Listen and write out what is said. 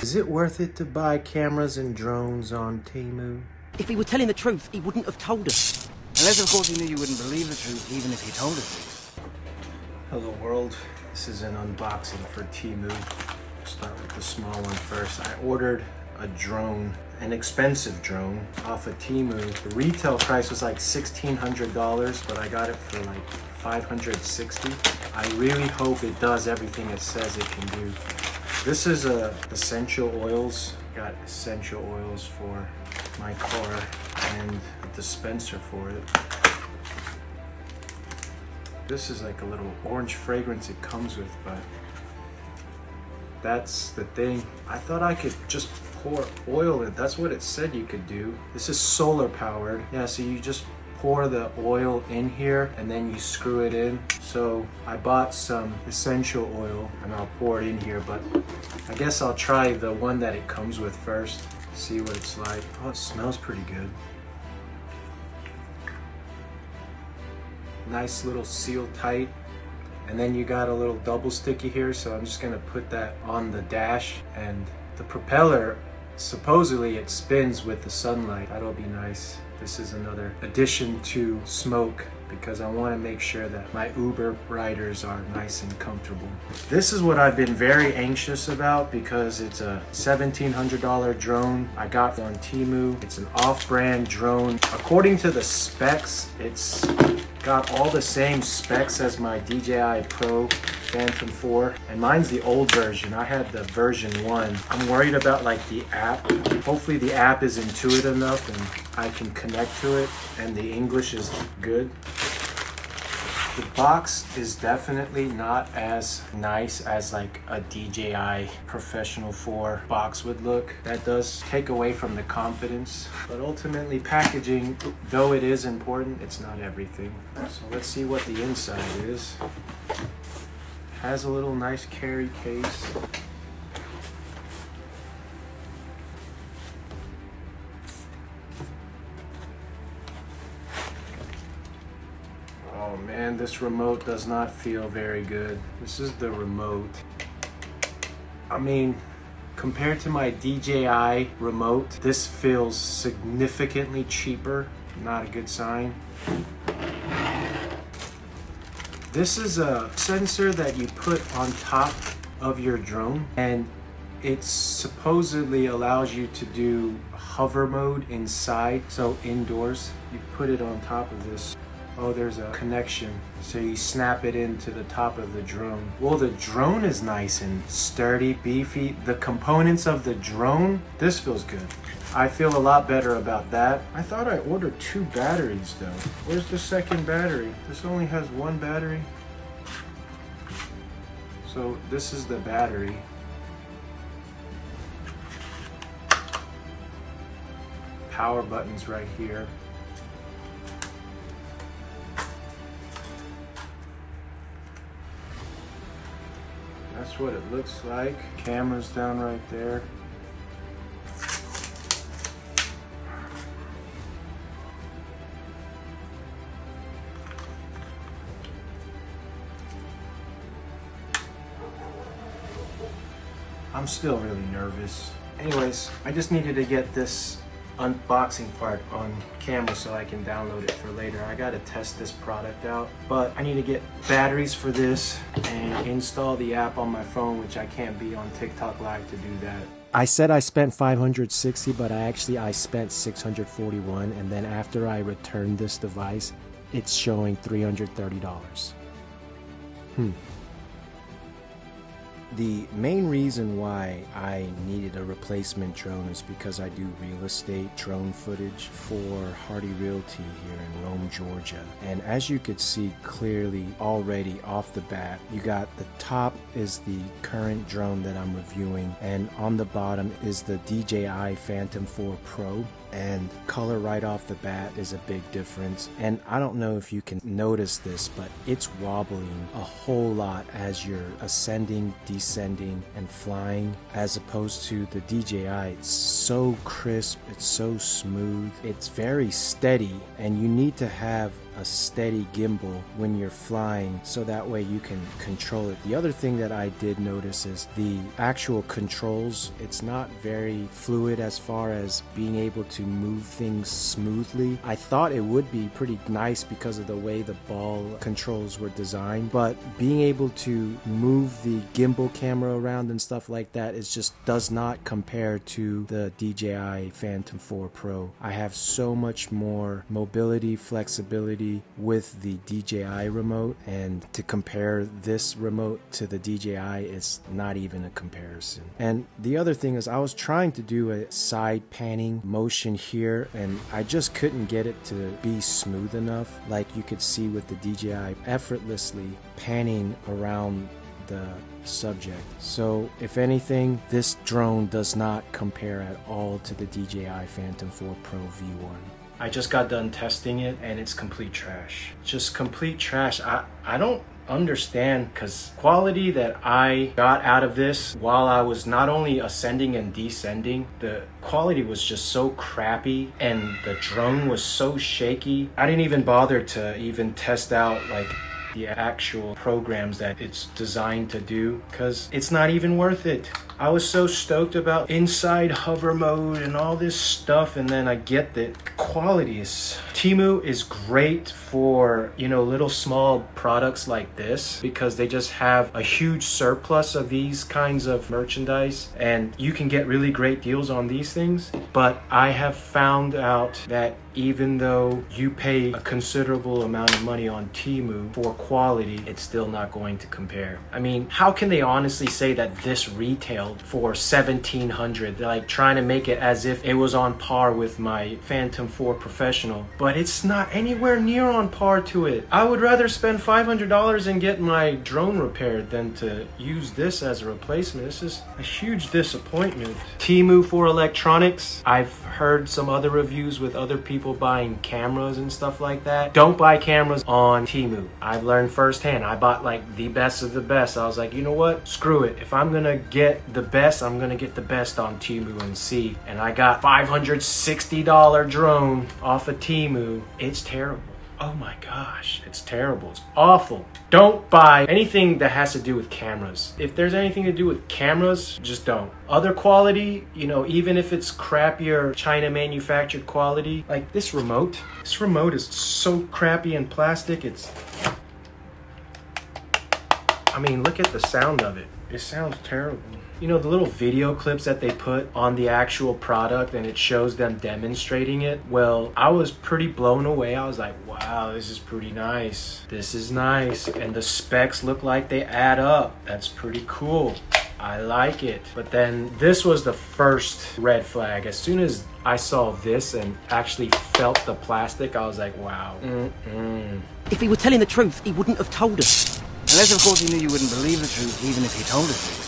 Is it worth it to buy cameras and drones on Temu? If he were telling the truth, he wouldn't have told us. Unless, of course, he knew you wouldn't believe the truth, even if he told us. Hello world, this is an unboxing for Temu. Start with the small one first. I ordered a drone, an expensive drone off of Temu. The retail price was like $1,600, but I got it for like $560. I really hope it does everything it says it can do. This is essential oils. Got essential oils for my car and a dispenser for it. This is like a little orange fragrance it comes with, but that's the thing. I thought I could just pour oil in. That's what it said you could do. This is solar powered. Yeah, so you just pour the oil in here and then you screw it in. So I bought some essential oil and I'll pour it in here, but I guess I'll try the one that it comes with first, see what it's like. Oh, it smells pretty good. Nice little seal tight. And then you got a little double sticky here, so I'm just gonna put that on the dash. And the propeller, supposedly it spins with the sunlight. That'll be nice. This is another addition to smoke because I want to make sure that my Uber riders are nice and comfortable. This is what I've been very anxious about because it's a $1,700 drone I got on Temu. It's an off-brand drone. According to the specs, it's got all the same specs as my DJI Pro Phantom 4, and mine's the old version. I had the version 1. I'm worried about like the app. Hopefully the app is intuitive enough and I can connect to it and the English is good. The box is definitely not as nice as like a DJI Professional 4 box would look. That does take away from the confidence. But ultimately packaging, though it is important, it's not everything. So let's see what the inside is. Has a little nice carry case. Oh man, this remote does not feel very good. This is the remote. I mean, compared to my DJI remote, this feels significantly cheaper. Not a good sign. This is a sensor that you put on top of your drone, and it supposedly allows you to do hover mode inside, so indoors. You put it on top of this. Oh, there's a connection, so you snap it into the top of the drone. Well, the drone is nice and sturdy, beefy. The components of the drone, this feels good. I feel a lot better about that. I thought I ordered 2 batteries though. Where's the second battery? This only has 1 battery. So this is the battery. Power button's right here. That's what it looks like. Camera's down right there. I'm still really nervous. Anyways, I just needed to get this unboxing part on camera so I can download it for later. I gotta test this product out, but I need to get batteries for this and install the app on my phone, which I can't be on TikTok Live to do that. I said I spent $560, but I spent $641, and then after I returned this device, it's showing $330. The main reason why I needed a replacement drone is because I do real estate drone footage for Hardy Realty here in Rome, Georgia. And as you could see clearly already off the bat, you got the top is the current drone that I'm reviewing, and on the bottom is the DJI Phantom 4 Pro. And color right off the bat is a big difference. And I don't know if you can notice this, but it's wobbling a whole lot as you're ascending, descending, and flying, as opposed to the DJI. It's so crisp, it's so smooth, it's very steady, and you need to have a steady gimbal when you're flying, so that way you can control it. The other thing that I did notice is the actual controls. It's not very fluid as far as being able to move things smoothly. I thought it would be pretty nice because of the way the ball controls were designed, but being able to move the gimbal camera around and stuff like that, it just does not compare to the DJI Phantom 4 Pro. I have so much more mobility, flexibility with the DJI remote, and to compare this remote to the DJI, it's not even a comparison. And the other thing is, I was trying to do a side panning motion here, and I just couldn't get it to be smooth enough. Like you could see with the DJI, effortlessly panning around the subject. So if anything, this drone does not compare at all to the DJI Phantom 4 Pro V1. I just got done testing it and it's complete trash. Just complete trash. I don't understand, because quality that I got out of this while I was not only ascending and descending, the quality was just so crappy and the drone was so shaky. I didn't even bother to even test out like the actual programs that it's designed to do, because it's not even worth it. I was so stoked about inside hover mode and all this stuff, and then I get that quality is... Temu is great for, you know, little small products like this, because they just have a huge surplus of these kinds of merchandise and you can get really great deals on these things. But I have found out that even though you pay a considerable amount of money on Temu for quality, it's still not going to compare. I mean, how can they honestly say that this retailed for $1,700? They're like trying to make it as if it was on par with my Phantom 4 Professional, but it's not anywhere near on par to it. I would rather spend $500 and get my drone repaired than to use this as a replacement. This is a huge disappointment. Temu for electronics. I've heard some other reviews with other people buying cameras and stuff like that. Don't buy cameras on Temu. I've learned firsthand. I bought like the best of the best. I was like, you know what? Screw it. If I'm gonna get the best, I'm gonna get the best on Temu and see. And I got $560 drone off of Temu. It's terrible. Oh my gosh, it's terrible. It's awful. Don't buy anything that has to do with cameras. If there's anything to do with cameras, just don't. Other quality, you know, even if it's crappier China manufactured quality, like this remote is so crappy and plastic. I mean, look at the sound of it. It sounds terrible. You know, the little video clips that they put on the actual product and it shows them demonstrating it. Well, I was pretty blown away. I was like, wow, this is pretty nice. This is nice. And the specs look like they add up. That's pretty cool. I like it. But then this was the first red flag. As soon as I saw this and actually felt the plastic, I was like, wow. If he were telling the truth, he wouldn't have told us. Unless, of course, he knew you wouldn't believe the truth, even if he told it to you.